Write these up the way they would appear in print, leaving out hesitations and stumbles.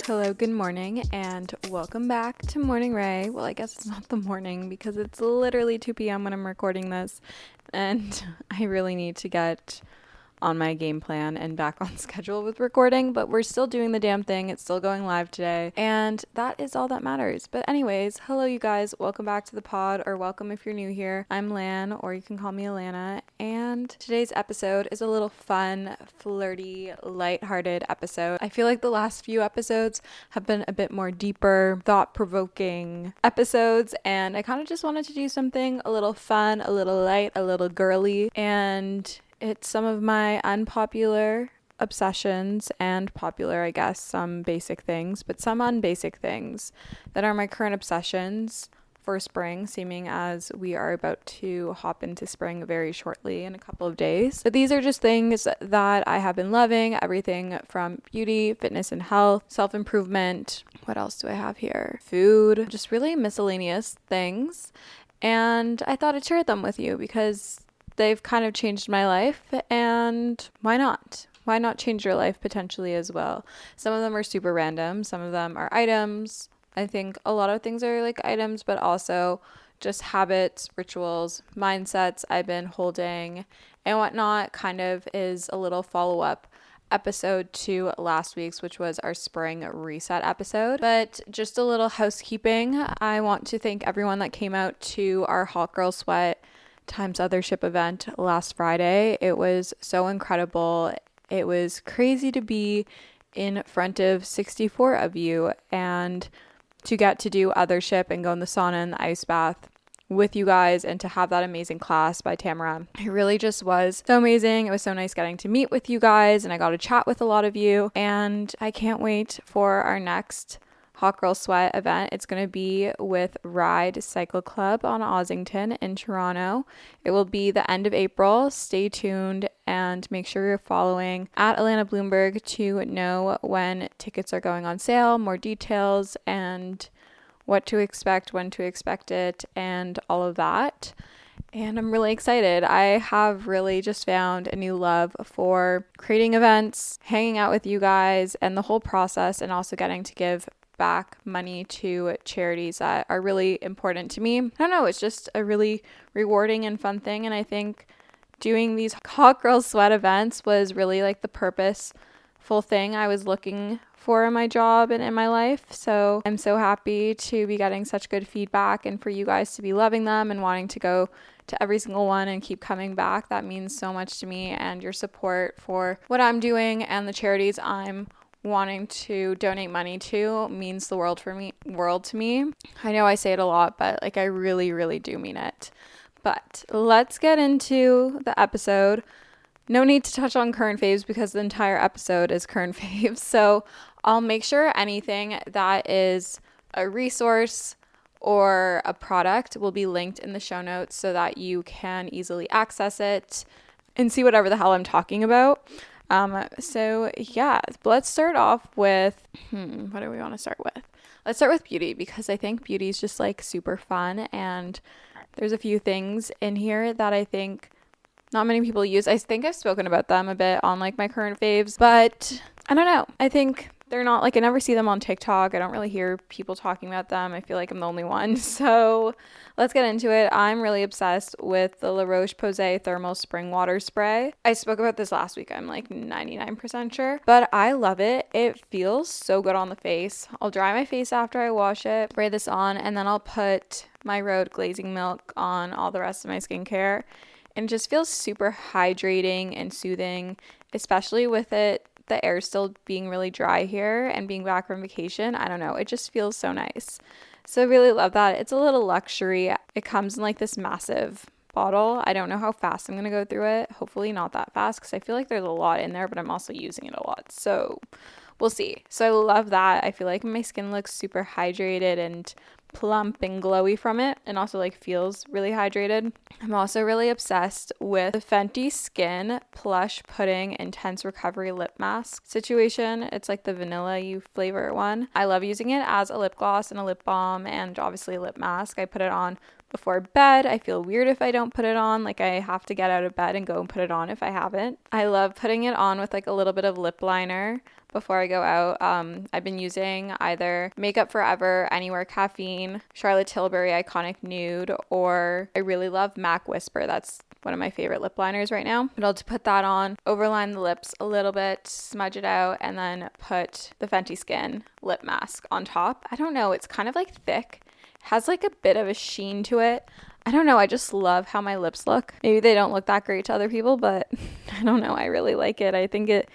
Hello, good morning, and welcome back to Morning Ray. Well, I guess it's not the morning because it's literally 2 p.m. when I'm recording this, and I really need to get on my game plan and back on schedule with recording, but we're still doing the damn thing. It's still going live today, and that is all that matters. But anyways, hello you guys, welcome back to the pod, or welcome if you're new here. I'm Lan, or you can call me Alana, and today's episode is a little fun, flirty, lighthearted episode. I feel like the last few episodes have been a bit more deeper, thought-provoking episodes, and I kind of just wanted to do something a little fun, a little light, a little girly, and it's some of my unpopular obsessions and popular, I guess, some basic things, but some unbasic things that are my current obsessions for spring, seeming as we are about to hop into spring very shortly in a couple of days. But these are just things that I have been loving, everything from beauty, fitness and health, self-improvement. What else do I have here? Food, just really miscellaneous things. And I thought I'd share them with you because they've kind of changed my life, and why not? Why not change your life potentially as well? Some of them are super random. Some of them are items. I think a lot of things are like items, but also just habits, rituals, mindsets I've been holding and whatnot. Kind of is a little follow-up episode to last week's, which was our spring reset episode. But just a little housekeeping. I want to thank everyone that came out to our Hot Girl Sweat times Othership event last Friday. It was so incredible. It was crazy to be in front of 64 of you and to get to do Othership and go in the sauna and the ice bath with you guys and to have that amazing class by Tamara. It really just was so amazing. It was so nice getting to meet with you guys, and I got to chat with a lot of you, and I can't wait for our next Hot Girl Sweat event. It's going to be with Ride Cycle Club on Ossington in Toronto. It will be the end of April. Stay tuned and make sure you're following at Alana Bloomberg to know when tickets are going on sale, more details, and what to expect, when to expect it, and all of that. And I'm really excited. I have really just found a new love for creating events, hanging out with you guys, and the whole process, and also getting to give back money to charities that are really important to me. I don't know, it's just a really rewarding and fun thing, and I think doing these Hot Girl Sweat events was really like the purposeful thing I was looking for in my job and in my life. So I'm so happy to be getting such good feedback and for you guys to be loving them and wanting to go to every single one and keep coming back. That means so much to me, and your support for what I'm doing and the charities I'm wanting to donate money to means the world to me. I know I say it a lot, but like I really, really do mean it. But let's get into the episode. No need to touch on current faves because the entire episode is current faves. So I'll make sure anything that is a resource or a product will be linked in the show notes so that you can easily access it and see whatever the hell I'm talking about. So yeah, let's start off with, what do we want to start with? Let's start with beauty, because I think beauty is just like super fun, and there's a few things in here that I think not many people use. I think I've spoken about them a bit on like my current faves, but I don't know. I think they're not like, I never see them on TikTok. I don't really hear people talking about them. I feel like I'm the only one. So let's get into it. I'm really obsessed with the La Roche-Posay Thermal Spring Water Spray. I spoke about this last week. I'm like 99% sure, but I love it. It feels so good on the face. I'll dry my face after I wash it, spray this on, and then I'll put my Rhode Glazing Milk on all the rest of my skincare. And it just feels super hydrating and soothing, especially with the air still being really dry here and being back from vacation. I don't know. It just feels so nice. So I really love that. It's a little luxury. It comes in like this massive bottle. I don't know how fast I'm going to go through it. Hopefully not that fast because I feel like there's a lot in there, but I'm also using it a lot. So we'll see. So I love that. I feel like my skin looks super hydrated and plump and glowy from it, and also like feels really hydrated. I'm also really obsessed with the Fenty Skin Plush Pudding Intense Recovery Lip Mask situation. It's like the vanilla you flavor one. I love using it as a lip gloss and a lip balm and obviously a lip mask. I put it on before bed. I feel weird if I don't put it on. Like I have to get out of bed and go and put it on if I haven't. I love putting it on with like a little bit of lip liner before I go out. I've been using either Makeup Forever, Anywhere Caffeine, Charlotte Tilbury Iconic Nude, or I really love MAC Whisper. That's one of my favorite lip liners right now. But I'll just put that on, overline the lips a little bit, smudge it out, and then put the Fenty Skin lip mask on top. I don't know, it's kind of like thick, has like a bit of a sheen to it. I don't know, I just love how my lips look. Maybe they don't look that great to other people, but I don't know, I really like it. I think it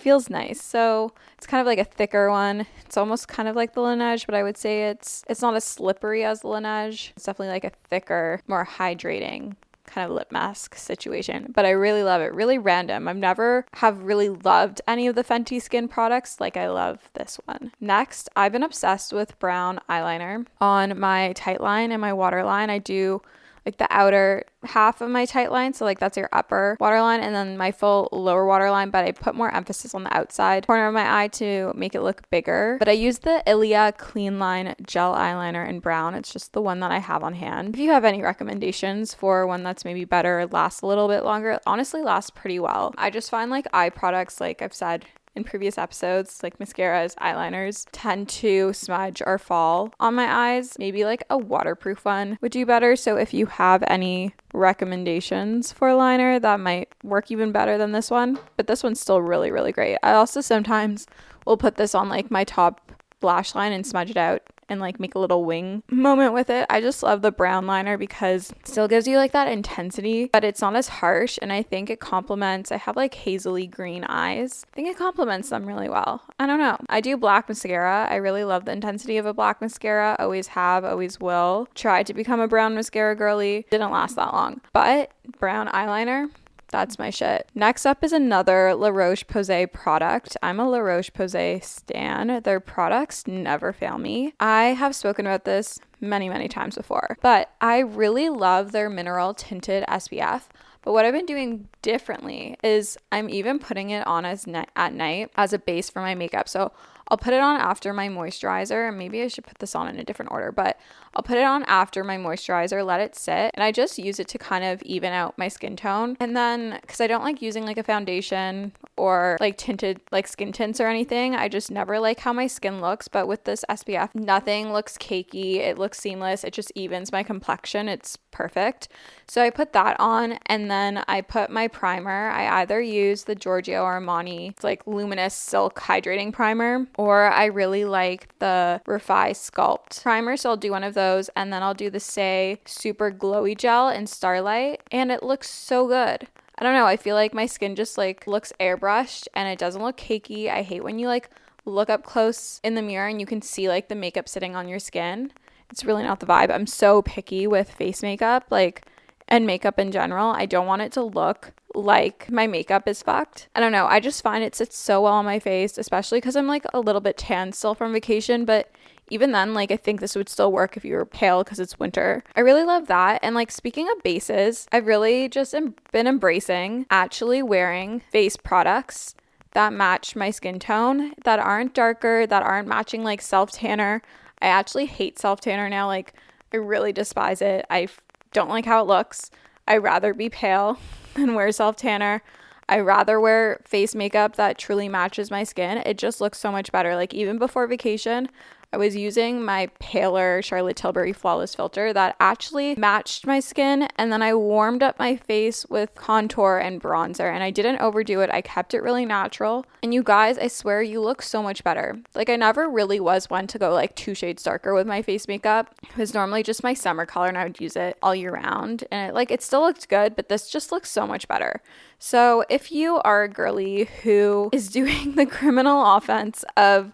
feels nice. So it's kind of like a thicker one. It's almost kind of like the Laneige, but I would say it's not as slippery as the Laneige. It's definitely like a thicker, more hydrating kind of lip mask situation, but I really love it. Really random. I've never have really loved any of the Fenty Skin products like I love this one. Next, I've been obsessed with brown eyeliner on my tight line and my waterline. I do like the outer half of my tight line, so like that's your upper waterline, and then my full lower waterline, but I put more emphasis on the outside corner of my eye to make it look bigger. But I use the Ilia Clean Line Gel Eyeliner in brown. It's just the one that I have on hand. If you have any recommendations for one that's maybe better, lasts a little bit longer, it honestly lasts pretty well. I just find like eye products, like I've said in previous episodes, like mascaras, eyeliners tend to smudge or fall on my eyes. Maybe like a waterproof one would do better. So if you have any recommendations for liner, that might work even better than this one. But this one's still really, really great. I also sometimes will put this on like my top lash line and smudge it out and like make a little wing moment with it. I just love the brown liner because it still gives you like that intensity, but it's not as harsh, and I think it complements, I have like hazily green eyes. I think it complements them really well. I don't know. I do black mascara. I really love the intensity of a black mascara. Always have, always will. Tried to become a brown mascara girly. Didn't last that long. But brown eyeliner, that's my shit. Next up is another La Roche-Posay product. I'm a La Roche-Posay stan. Their products never fail me. I have spoken about this many, many times before, but I really love their mineral tinted SPF. But what I've been doing differently is I'm even putting it on at night as a base for my makeup. So I'll put it on after my moisturizer, and maybe I should put this on in a different order, but I'll put it on after my moisturizer, let it sit, and I just use it to kind of even out my skin tone. And then, because I don't like using like a foundation or like tinted like skin tints or anything, I just never like how my skin looks. But with this SPF, nothing looks cakey, it looks seamless, it just evens my complexion. It's perfect. So I put that on, and then I put my primer. I either use the Giorgio Armani, it's like luminous silk hydrating primer, or I really like the Refi Sculpt primer. So I'll do one of those, and then I'll do the Say Super Glowy Gel in Starlight, and it looks so good. I don't know, I feel like my skin just like looks airbrushed and it doesn't look cakey. I hate when you like look up close in the mirror and you can see like the makeup sitting on your skin. It's really not the vibe. I'm so picky with face makeup, like, and makeup in general. I don't want it to look like my makeup is fucked. I don't know. I just find it sits so well on my face, especially because I'm like a little bit tan still from vacation. But even then, like, I think this would still work if you were pale because it's winter. I really love that. And like, speaking of bases, I've really just been embracing actually wearing face products that match my skin tone, that aren't darker, that aren't matching like self tanner. I actually hate self tanner now. Like, I really despise it. I don't like how it looks. I'd rather be pale than wear self tanner. I rather wear face makeup that truly matches my skin. It just looks so much better. Like, even before vacation, I was using my paler Charlotte Tilbury Flawless Filter that actually matched my skin, and then I warmed up my face with contour and bronzer, and I didn't overdo it. I kept it really natural, and you guys, I swear you look so much better. Like, I never really was one to go like 2 shades darker with my face makeup. It was normally just my summer color, and I would use it all year round, and it still looked good, but this just looks so much better. So if you are a girly who is doing the criminal offense of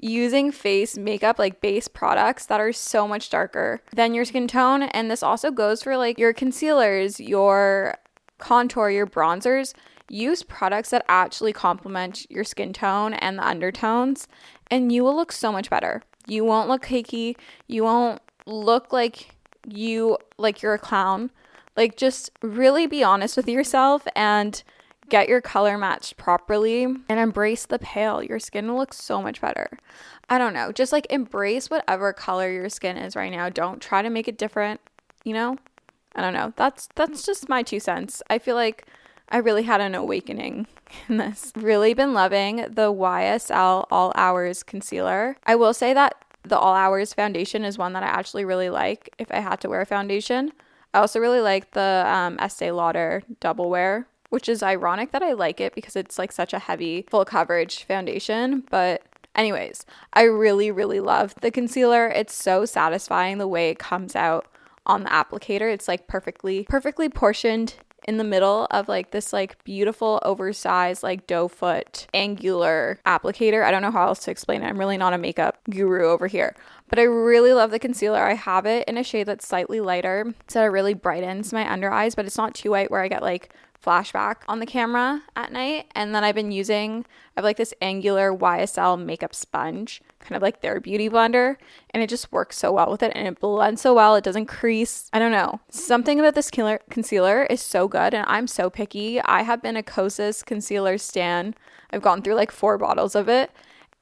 using face makeup, like base products that are so much darker than your skin tone, and this also goes for like your concealers, your contour, your bronzers, use products that actually complement your skin tone and the undertones, and you will look so much better. You won't look cakey. You won't look like you're a clown. Like, just really be honest with yourself and get your color matched properly and embrace the pale. Your skin will look so much better. I don't know. Just like embrace whatever color your skin is right now. Don't try to make it different. you know? I don't know. That's just my 2 cents. I feel like I really had an awakening in this. Really been loving the YSL All Hours concealer. I will say that the All Hours foundation is one that I actually really like if I had to wear a foundation. I also really like the Estee Lauder Double Wear, which is ironic that I like it because it's like such a heavy full coverage foundation. But anyways, I really, really love the concealer. It's so satisfying the way it comes out on the applicator. It's like perfectly portioned in the middle of like this like beautiful oversized like doe foot angular applicator. I don't know how else to explain it. I'm really not a makeup guru over here, but I really love the concealer. I have it in a shade that's slightly lighter so it really brightens my under eyes, but it's not too white where I get like flashback on the camera at night. And then I have like this angular YSL makeup sponge, kind of like their beauty blender, and it just works so well with it, and it blends so well. It doesn't crease. I don't know, something about this concealer is so good, and I'm so picky. I have been a Kosas concealer stan. I've gone through like 4 bottles of it,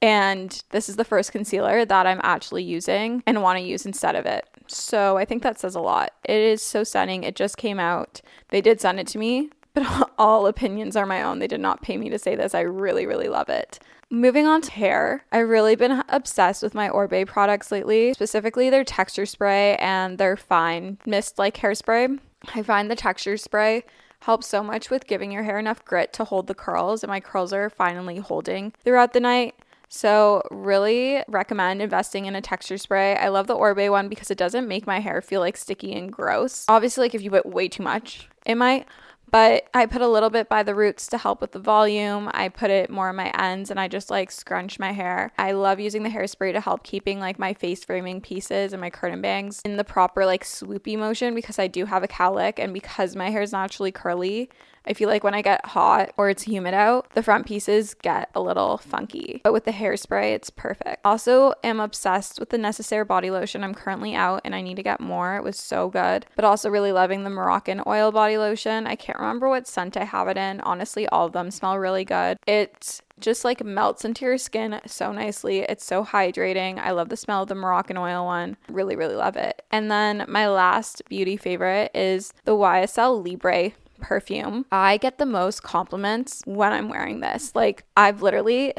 and this is the first concealer that I'm actually using and want to use instead of it. So I think that says a lot. It is so stunning. It just came out. They did send it to me, but all opinions are my own. They did not pay me to say this. I really, really love it. Moving on to hair, I've really been obsessed with my Orbe products lately, specifically their texture spray and their fine mist like hairspray. I find the texture spray helps so much with giving your hair enough grit to hold the curls, and my curls are finally holding throughout the night. So really recommend investing in a texture spray. I love the Orbe one because it doesn't make my hair feel like sticky and gross. Obviously, like if you put way too much, it might. But I put a little bit by the roots to help with the volume. I put it more on my ends and I just like scrunch my hair. I love using the hairspray to help keeping like my face framing pieces and my curtain bangs in the proper like swoopy motion because I do have a cowlick, and because my hair is naturally curly, I feel like when I get hot or it's humid out, the front pieces get a little funky. But with the hairspray, it's perfect. Also, am obsessed with the Necessaire body lotion. I'm currently out and I need to get more. It was so good. But also really loving the Moroccan oil body lotion. I can't remember what scent I have it in. Honestly, all of them smell really good. It just like melts into your skin so nicely. It's so hydrating. I love the smell of the Moroccan oil one. Really, really love it. And then my last beauty favorite is the YSL Libre perfume. I get the most compliments when I'm wearing this. Like I've literally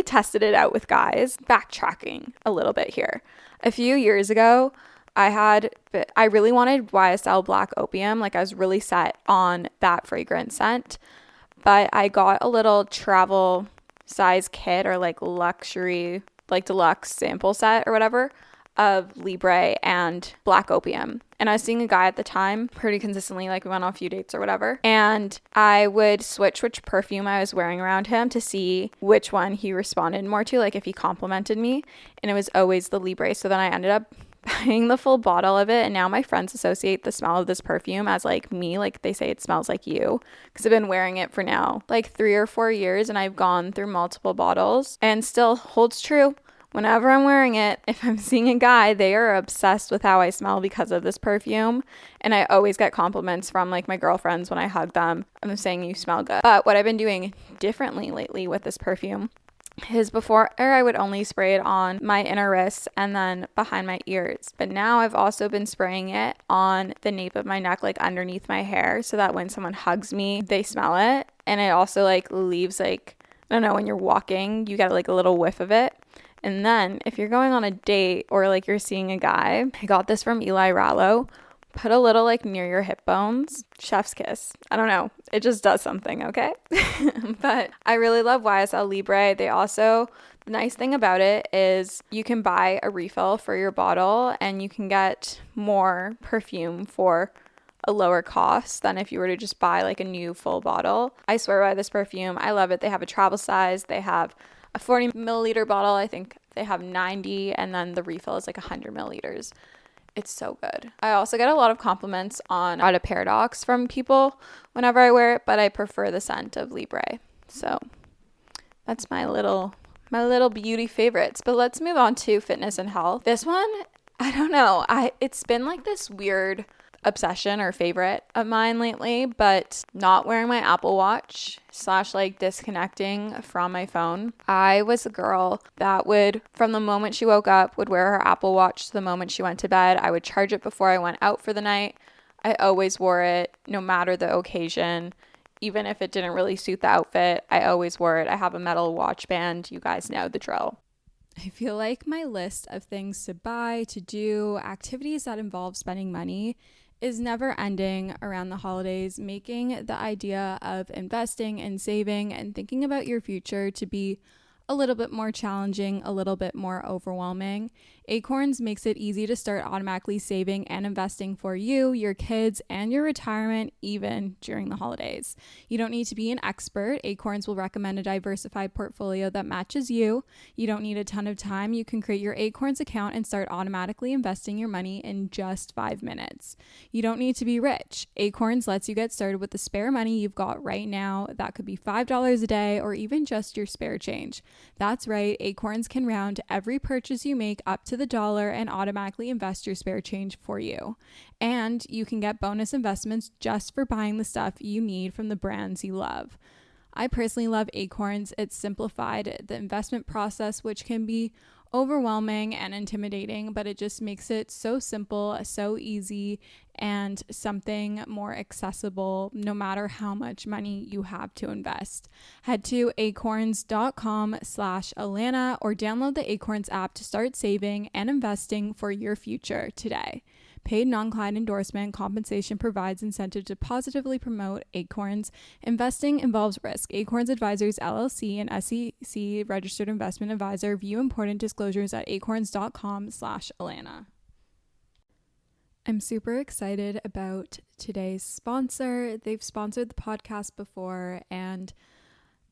tested it out with guys. Backtracking a little bit here. A few years ago, I really wanted YSL Black Opium. Like I was really set on that fragrance scent, but I got a little travel size kit or like luxury, like deluxe sample set or whatever of Libre and Black Opium. And I was seeing a guy at the time pretty consistently, like we went on a few dates or whatever. And I would switch which perfume I was wearing around him to see which one he responded more to, like if he complimented me. And it was always the Libre. So then I ended up buying the full bottle of it, and now my friends associate the smell of this perfume as like me, like they say it smells like you, because I've been wearing it for now like 3 or 4 years, and I've gone through multiple bottles and still holds true. Whenever I'm wearing it, if I'm seeing a guy, they are obsessed with how I smell because of this perfume. And I always get compliments from like my girlfriends when I hug them. I'm saying you smell good. But what I've been doing differently lately with this perfume is before I would only spray it on my inner wrists and then behind my ears. But now I've also been spraying it on the nape of my neck, like underneath my hair, so that when someone hugs me, they smell it. And it also like leaves like, I don't know, when you're walking, you get like a little whiff of it. And then if you're going on a date or like you're seeing a guy, I got this from Eli Rallo. Put a little like near your hip bones. Chef's kiss. I don't know. It just does something, okay? But I really love YSL Libre. They also, the nice thing about it is you can buy a refill for your bottle and you can get more perfume for a lower cost than if you were to just buy like a new full bottle. I swear by this perfume. I love it. They have a travel size. They have a 40 milliliter bottle. I think they have 90, and then the refill is like 100 milliliters. It's so good. I also get a lot of compliments on Auto Paradox from people whenever I wear it, but I prefer the scent of Libre. So that's my little beauty favorites. But let's move on to fitness and health. This one, I don't know. It's been like this weird, obsession or favorite of mine lately, but not wearing my Apple Watch / like disconnecting from my phone. I was a girl that would, from the moment she woke up, would wear her Apple Watch to the moment she went to bed. I would charge it before I went out for the night. I always wore it no matter the occasion. Even if it didn't really suit the outfit, I always wore it. I have a metal watch band. You guys know the drill. I feel like my list of things to buy, to do, activities that involve spending money is never ending around the holidays, making the idea of investing and saving and thinking about your future to be a little bit more challenging, a little bit more overwhelming. Acorns makes it easy to start automatically saving and investing for you, your kids, and your retirement, even during the holidays. You don't need to be an expert. Acorns will recommend a diversified portfolio that matches you. You don't need a ton of time. You can create your Acorns account and start automatically investing your money in just 5 minutes. You don't need to be rich. Acorns lets you get started with the spare money you've got right now. That could be $5 a day or even just your spare change. That's right, Acorns can round every purchase you make up to the dollar and automatically invest your spare change for you. And you can get bonus investments just for buying the stuff you need from the brands you love. I personally love Acorns. It's simplified the investment process, which can be overwhelming and intimidating, but it just makes it so simple, so easy, and something more accessible no matter how much money you have to invest. Head to acorns.com/Alana or download the Acorns app to start saving and investing for your future today. Paid non-client endorsement. Compensation provides incentive to positively promote Acorns. Investing involves risk. Acorns Advisors LLC, an SEC registered investment advisor. View important disclosures at acorns.com/Alana. I'm super excited about today's sponsor. They've sponsored the podcast before, and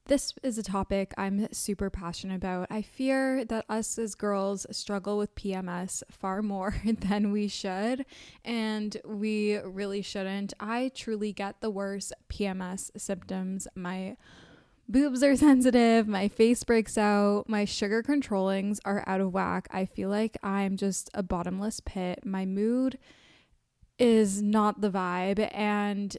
this is a topic I'm super passionate about. I fear that us as girls struggle with PMS far more than we should, and we really shouldn't. I truly get the worst PMS symptoms. My boobs are sensitive, my face breaks out, my sugar controllings are out of whack. I feel like I'm just a bottomless pit. My mood is not the vibe, and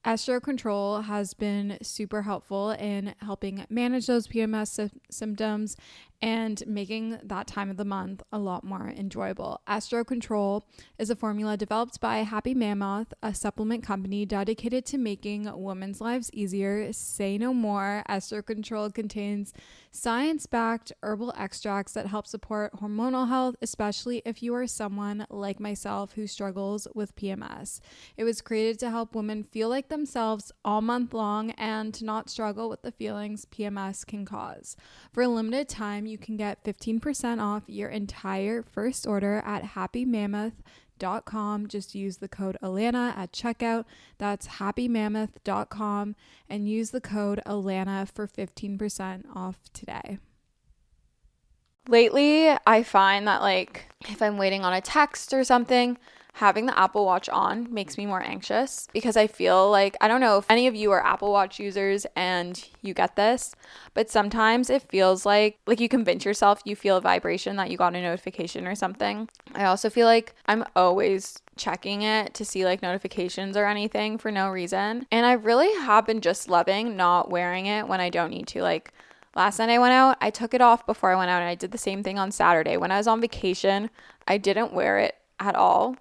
Estro Control has been super helpful in helping manage those PMS symptoms and making that time of the month a lot more enjoyable. Estro Control is a formula developed by Happy Mammoth, a supplement company dedicated to making women's lives easier. Say no more. Estro Control contains science-backed herbal extracts that help support hormonal health, especially if you are someone like myself who struggles with PMS. It was created to help women feel like themselves all month long and to not struggle with the feelings PMS can cause. For a limited time, you can get 15% off your entire first order at happymammoth.com. Just use the code Alana at checkout. That's happymammoth.com and use the code Alana for 15% off today. Lately, I find that if I'm waiting on a text or something, having the Apple Watch on makes me more anxious because I feel like, I don't know if any of you are Apple Watch users and you get this, but sometimes it feels like you convince yourself you feel a vibration that you got a notification or something. I also feel like I'm always checking it to see notifications or anything for no reason. And I really have been just loving not wearing it when I don't need to. Last night I went out, I took it off before I went out, and I did the same thing on Saturday. When I was on vacation, I didn't wear it at all.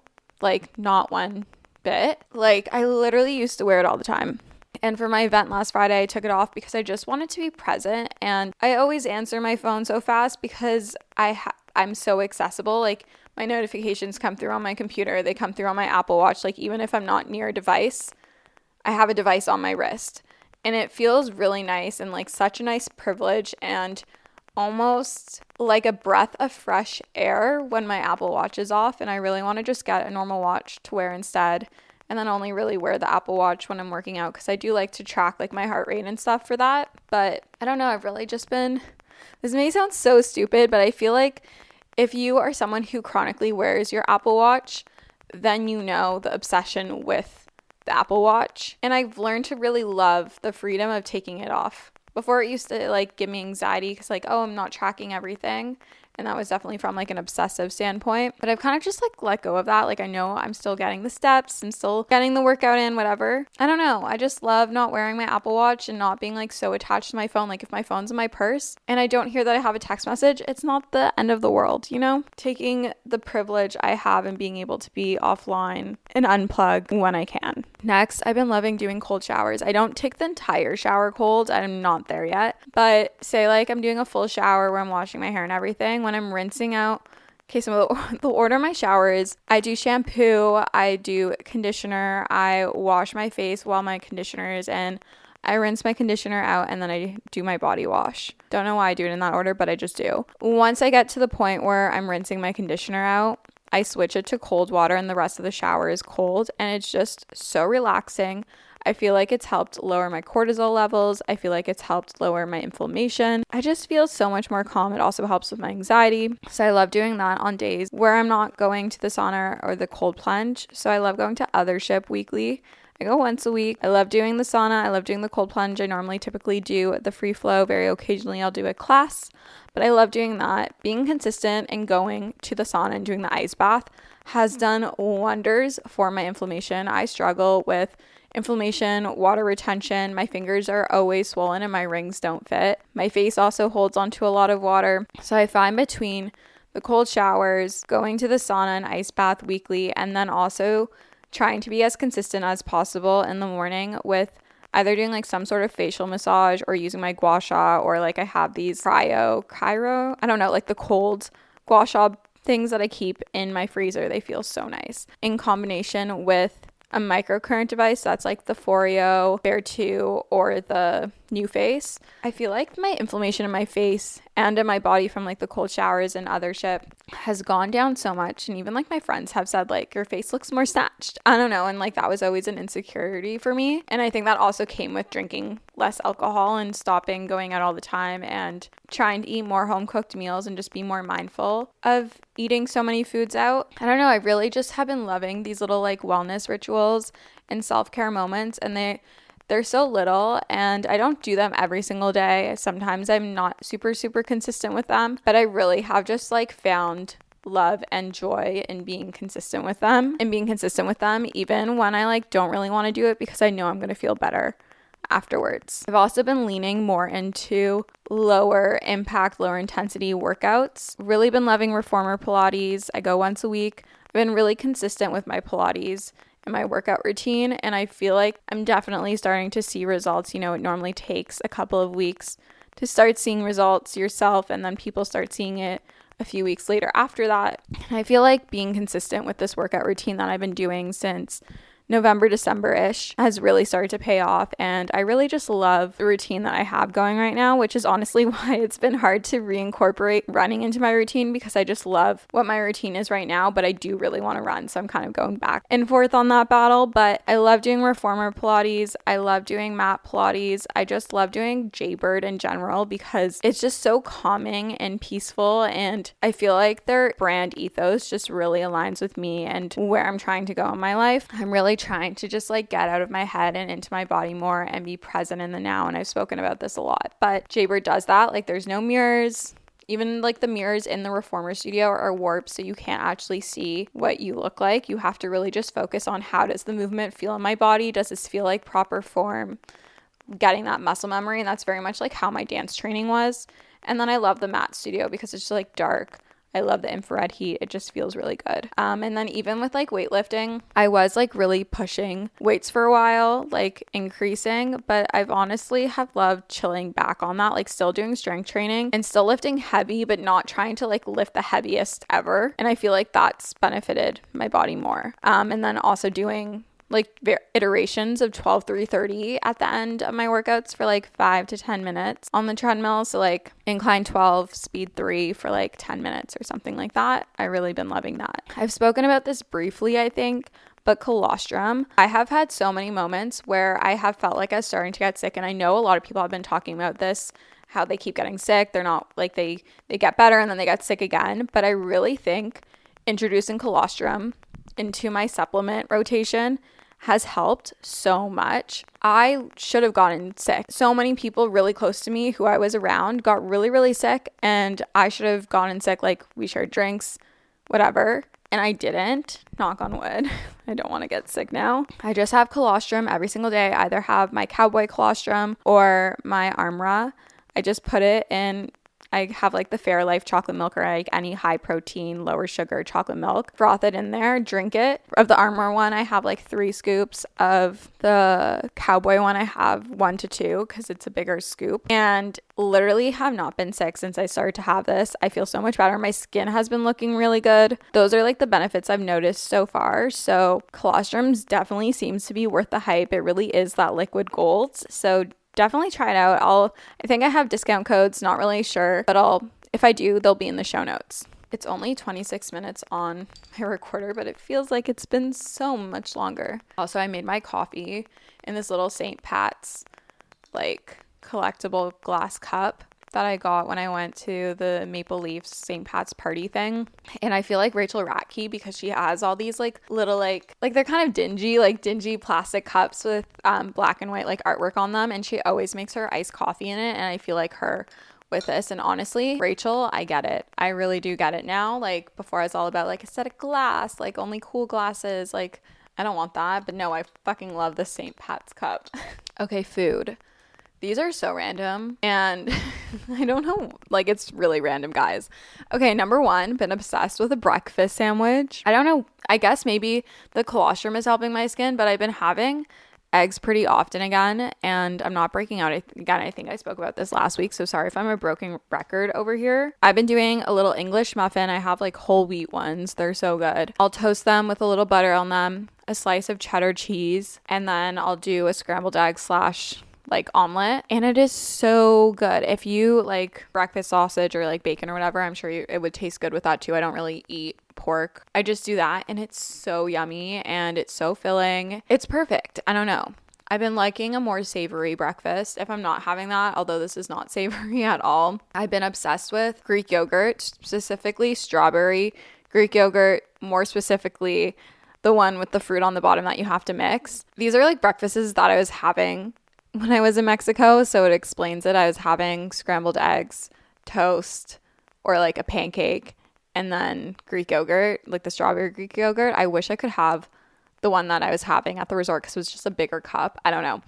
Not one bit. I literally used to wear it all the time. And for my event last Friday, I took it off because I just wanted to be present. And I always answer my phone so fast because I'm so accessible. My notifications come through on my computer. They come through on my Apple Watch. Even if I'm not near a device, I have a device on my wrist. And it feels really nice and such a nice privilege and almost like a breath of fresh air when my Apple Watch is off, and I really want to just get a normal watch to wear instead, and then only really wear the Apple Watch when I'm working out because I do like to track my heart rate and stuff for that. But I don't know, I've really just been, this may sound so stupid, but I feel like if you are someone who chronically wears your Apple Watch, then you know the obsession with the Apple Watch, and I've learned to really love the freedom of taking it off. Before it used to give me anxiety because I'm not tracking everything. And that was definitely from like an obsessive standpoint. But I've kind of just like let go of that. Like I know I'm still getting the steps and still getting the workout in, whatever. I don't know. I just love not wearing my Apple Watch and not being like so attached to my phone. Like if my phone's in my purse and I don't hear that I have a text message, it's not the end of the world, you know? Taking the privilege I have and being able to be offline and unplug when I can. Next, I've been loving doing cold showers. I don't take the entire shower cold. I'm not there yet. But say like I'm doing a full shower where I'm washing my hair and everything. When I'm rinsing out, okay, so the order of my shower is I do shampoo, I do conditioner, I wash my face while my conditioner is in, I rinse my conditioner out, and then I do my body wash. Don't know why I do it in that order, but I just do. Once I get to the point where I'm rinsing my conditioner out, I switch it to cold water and the rest of the shower is cold, and it's just so relaxing. I feel like it's helped lower my cortisol levels. I feel like it's helped lower my inflammation. I just feel so much more calm. It also helps with my anxiety. So I love doing that on days where I'm not going to the sauna or the cold plunge. So I love going to Othership weekly. I go once a week. I love doing the sauna. I love doing the cold plunge. I normally typically do the free flow. Very occasionally I'll do a class, but I love doing that. Being consistent and going to the sauna and doing the ice bath has done wonders for my inflammation. I struggle with inflammation, water retention. My fingers are always swollen and my rings don't fit. My face also holds onto a lot of water. So I find between the cold showers, going to the sauna and ice bath weekly, and then also trying to be as consistent as possible in the morning with either doing like some sort of facial massage or using my gua sha, or like I have these cryo, I don't know, like the cold gua sha things that I keep in my freezer. They feel so nice in combination with a microcurrent device that's like the Foreo, Bear 2, or the New Face. I feel like my inflammation in my face and in my body from like the cold showers and Othership has gone down so much. And even like my friends have said like your face looks more snatched. I don't know. And like that was always an insecurity for me. And I think that also came with drinking less alcohol and stopping going out all the time and trying to eat more home cooked meals and just be more mindful of eating so many foods out. I don't know. I really just have been loving these little like wellness rituals and self-care moments, and they're so little, and I don't do them every single day. Sometimes I'm not super consistent with them, but I really have just like found love and joy in being consistent with them, even when I like don't really want to do it, because I know I'm going to feel better afterwards. I've also been leaning more into lower impact, lower intensity workouts. Really been loving reformer Pilates. I go once a week. I've been really consistent with my Pilates and my workout routine, and I feel like I'm definitely starting to see results. You know, it normally takes a couple of weeks to start seeing results yourself, and then people start seeing it a few weeks later after that. And I feel like being consistent with this workout routine that I've been doing since November, December-ish has really started to pay off, and I really just love the routine that I have going right now, which is honestly why it's been hard to reincorporate running into my routine, because I just love what my routine is right now, but I do really want to run, so I'm kind of going back and forth on that battle. But I love doing reformer Pilates, I love doing mat Pilates, I just love doing Jaybird in general because it's just so calming and peaceful, and I feel like their brand ethos just really aligns with me and where I'm trying to go in my life. I'm really trying to just like get out of my head and into my body more and be present in the now, and I've spoken about this a lot, but Jaybird does that. Like there's no mirrors. Even like the mirrors in the reformer studio are warped, so you can't actually see what you look like. You have to really just focus on how does the movement feel in my body? Does this feel like proper form? Getting that muscle memory, and that's very much like how my dance training was. And then I love the mat studio because it's just like dark. I love the infrared heat. It just feels really good. And then even with like weightlifting, I was like really pushing weights for a while, like increasing, but I've honestly have loved chilling back on that, like still doing strength training and still lifting heavy, but not trying to like lift the heaviest ever. And I feel like that's benefited my body more. And then also doing like iterations of 12, 3, 30 at the end of my workouts for like 5 to 10 minutes on the treadmill. So like incline 12, speed 3 for like 10 minutes or something like that. I've really been loving that. I've spoken about this briefly, I think, but colostrum, I have had so many moments where I have felt like I was starting to get sick. And I know a lot of people have been talking about this, how they keep getting sick. They're not like they get better and then they get sick again. But I really think introducing colostrum into my supplement rotation has helped so much. I should have gotten sick. So many people really close to me who I was around got really, really sick, and I should have gotten sick. Like, we shared drinks, whatever, and I didn't. Knock on wood. I don't want to get sick now. I just have colostrum every single day. I either have my cowboy colostrum or my Armra. I just put it in. I have like the Fairlife chocolate milk or like any high protein, lower sugar chocolate milk. Froth it in there, drink it. Of the Armor one, I have like 3 scoops. Of the Cowboy one, I have 1 to 2 because it's a bigger scoop. And literally have not been sick since I started to have this. I feel so much better. My skin has been looking really good. Those are like the benefits I've noticed so far. So colostrums definitely seems to be worth the hype. It really is that liquid gold. So definitely try it out. I think I have discount codes, not really sure, but if I do, they'll be in the show notes. It's only 26 minutes on my recorder, but it feels like it's been so much longer. Also, I made my coffee in this little St. Pat's like collectible glass cup that I got when I went to the Maple Leafs St. Pat's party thing. And I feel like Rachel Ratke because she has all these like little like they're kind of dingy plastic cups with black and white like artwork on them, and she always makes her iced coffee in it, and I feel like her with this. And honestly, Rachel, I get it. I really do get it now. Like before I was all about like aesthetic glass, like only cool glasses, like I don't want that, but no, I fucking love the St. Pat's cup. Okay, food. These are so random, and I don't know, like it's really random, guys. Okay, number 1, been obsessed with a breakfast sandwich. I don't know, I guess maybe the colostrum is helping my skin, but I've been having eggs pretty often again, and I'm not breaking out again. I think I spoke about this last week, so sorry if I'm a broken record over here. I've been doing a little English muffin. I have like whole wheat ones. They're so good. I'll toast them with a little butter on them, a slice of cheddar cheese, and then I'll do a scrambled egg / like omelet, and it is so good. If you like breakfast sausage or like bacon or whatever, I'm sure it would taste good with that too. I don't really eat pork. I just do that, and it's so yummy and it's so filling. It's perfect. I don't know. I've been liking a more savory breakfast if I'm not having that, although this is not savory at all. I've been obsessed with Greek yogurt, specifically strawberry Greek yogurt, more specifically the one with the fruit on the bottom that you have to mix. These are like breakfasts that I was having when I was in Mexico, so it explains it. I was having scrambled eggs, toast, or like a pancake, and then Greek yogurt, like the strawberry Greek yogurt. I wish I could have the one that I was having at the resort because it was just a bigger cup. I don't know.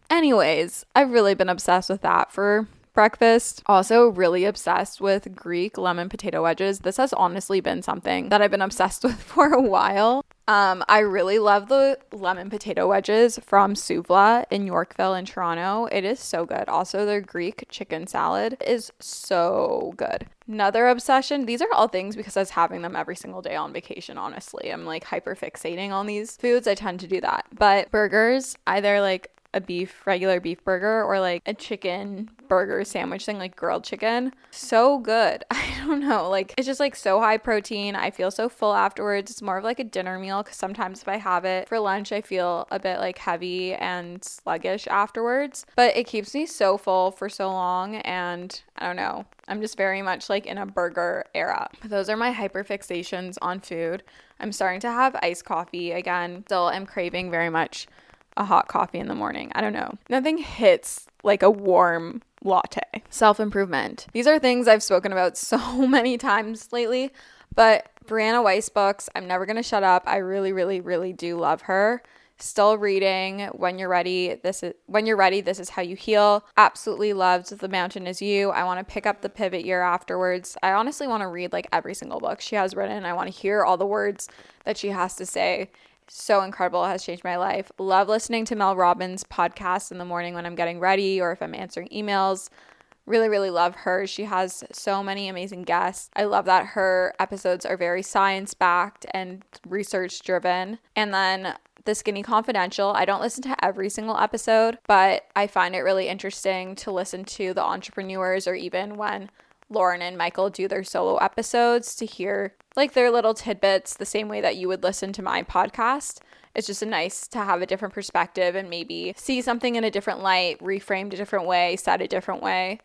Anyways, I've really been obsessed with that for breakfast. Also really obsessed with Greek lemon potato wedges. This has honestly been something that I've been obsessed with for a while. I really love the lemon potato wedges from Suvla in Yorkville in Toronto. It is so good. Also, their Greek chicken salad is so good. Another obsession. These are all things because I was having them every single day on vacation, honestly. I'm like hyper fixating on these foods. I tend to do that. But burgers, either like a regular beef burger or like a chicken burger sandwich thing, like grilled chicken. So good. I don't know. Like it's just like so high protein. I feel so full afterwards. It's more of like a dinner meal because sometimes if I have it for lunch, I feel a bit like heavy and sluggish afterwards. But it keeps me so full for so long, and I don't know. I'm just very much like in a burger era. Those are my hyperfixations on food. I'm starting to have iced coffee again. Still am craving very much a hot coffee in the morning. I don't know. Nothing hits like a warm latte. Self-improvement. These are things I've spoken about so many times lately, but Brianna Weiss books, I'm never going to shut up. I really, really, really do love her. Still reading When You're Ready, This Is How You Heal. Absolutely loved The Mountain Is You. I want to pick up The Pivot Year afterwards. I honestly want to read like every single book she has written. I want to hear all the words that she has to say. So incredible. It has changed my life. Love listening to Mel Robbins' podcast in the morning when I'm getting ready or if I'm answering emails. Really, really love her. She has so many amazing guests. I love that her episodes are very science-backed and research-driven. And then The Skinny Confidential. I don't listen to every single episode, but I find it really interesting to listen to the entrepreneurs, or even when Lauren and Michael do their solo episodes, to hear like their little tidbits the same way that you would listen to my podcast. It's just nice to have a different perspective and maybe see something in a different light, reframed a different way, said a different way.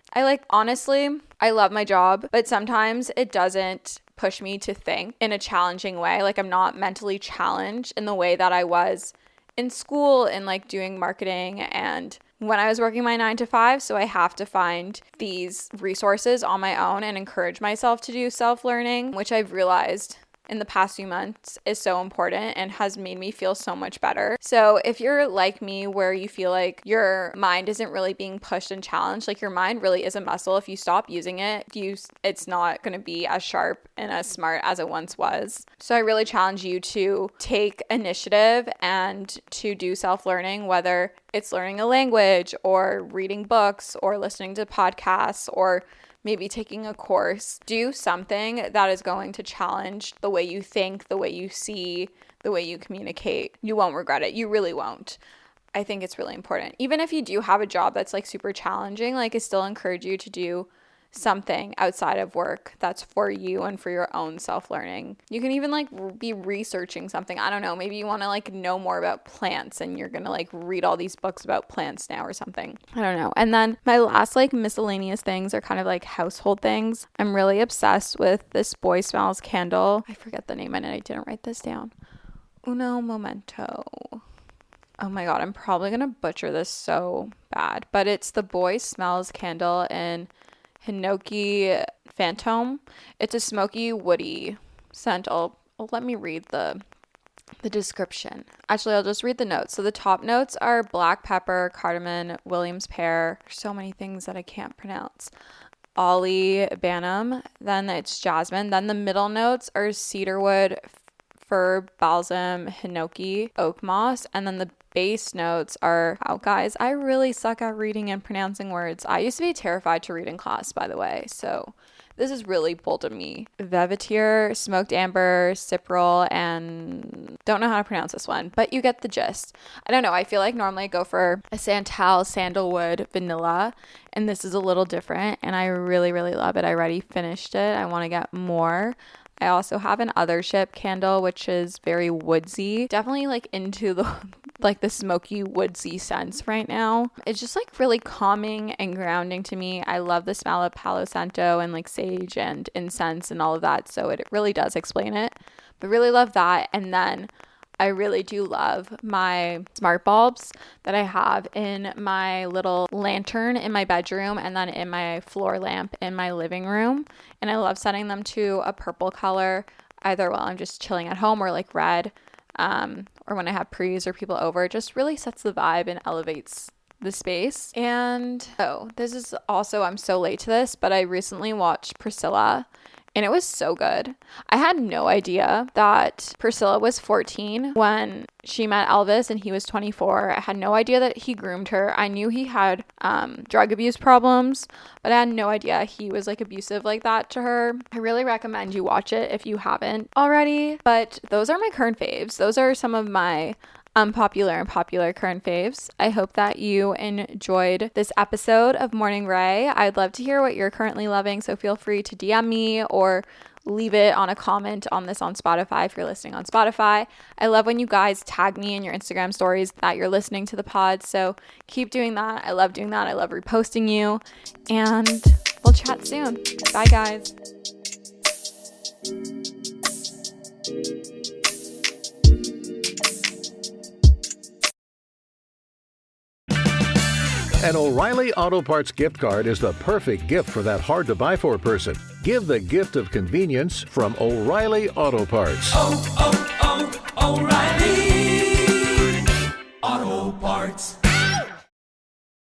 Honestly, I love my job, but sometimes it doesn't push me to think in a challenging way. Like I'm not mentally challenged in the way that I was in school and like doing marketing and when I was working my 9 to 5. So I have to find these resources on my own and encourage myself to do self-learning, which I've realized in the past few months is so important and has made me feel so much better. So if you're like me where you feel like your mind isn't really being pushed and challenged, like your mind really is a muscle. If you stop using it, it's not going to be as sharp and as smart as it once was. So I really challenge you to take initiative and to do self-learning, whether it's learning a language or reading books or listening to podcasts or maybe taking a course. Do something that is going to challenge the way you think, the way you see, the way you communicate. You won't regret it. You really won't. I think it's really important. Even if you do have a job that's like super challenging, like I still encourage you to do something outside of work that's for you and for your own self-learning. You can even like be researching something. I don't know, maybe you want to like know more about plants and you're gonna like read all these books about plants now or something. I don't know. And then my last like miscellaneous things are kind of like household things. I'm really obsessed with this Boy Smells candle. I forget the name and I didn't write this down. Uno momento. Oh my god, I'm probably gonna butcher this so bad, but it's the Boy Smells candle in Hinoki Phantom. It's a smoky, woody scent. Let me read the description. Actually, I'll just read the notes. So the top notes are black pepper, cardamom, Williams pear. There's so many things that I can't pronounce. Ollie Bantam. Then it's jasmine. Then the middle notes are cedarwood, fir, balsam, hinoki, oak moss. And then the base notes are, wow, guys, I really suck at reading and pronouncing words. I used to be terrified to read in class, by the way, so this is really bold of me. Velvetier, smoked amber, cypriol, and don't know how to pronounce this one, but you get the gist. I don't know, I feel like normally I go for a Santal sandalwood vanilla, and this is a little different, and I really, really love it. I already finished it. I want to get more. I also have an Othership candle, which is very woodsy. Definitely like into the like the smoky woodsy scents right now. It's just like really calming and grounding to me. I love the smell of Palo Santo and like sage and incense and all of that. So it really does explain it. But really love that. And then I really do love my smart bulbs that I have in my little lantern in my bedroom and then in my floor lamp in my living room. And I love setting them to a purple color, either while I'm just chilling at home or like red, or when I have prees or people over. It just really sets the vibe and elevates the space. And this is also, I'm so late to this, but I recently watched Priscilla. And it was so good. I had no idea that Priscilla was 14 when she met Elvis and he was 24. I had no idea that he groomed her. I knew he had drug abuse problems, but I had no idea he was like abusive like that to her. I really recommend you watch it if you haven't already. But those are my current faves. Those are some of my unpopular and popular current faves. I hope that you enjoyed this episode of Morning Ray. I'd love to hear what you're currently loving, so feel free to DM me or leave it on a comment on this on Spotify if you're listening on Spotify. I love when you guys tag me in your Instagram stories that you're listening to the pod, so keep doing that. I love doing that. I love reposting you, and we'll chat soon. Bye, guys. An O'Reilly Auto Parts gift card is the perfect gift for that hard-to-buy-for person. Give the gift of convenience from O'Reilly Auto Parts. Oh, oh, oh, O'Reilly Auto Parts.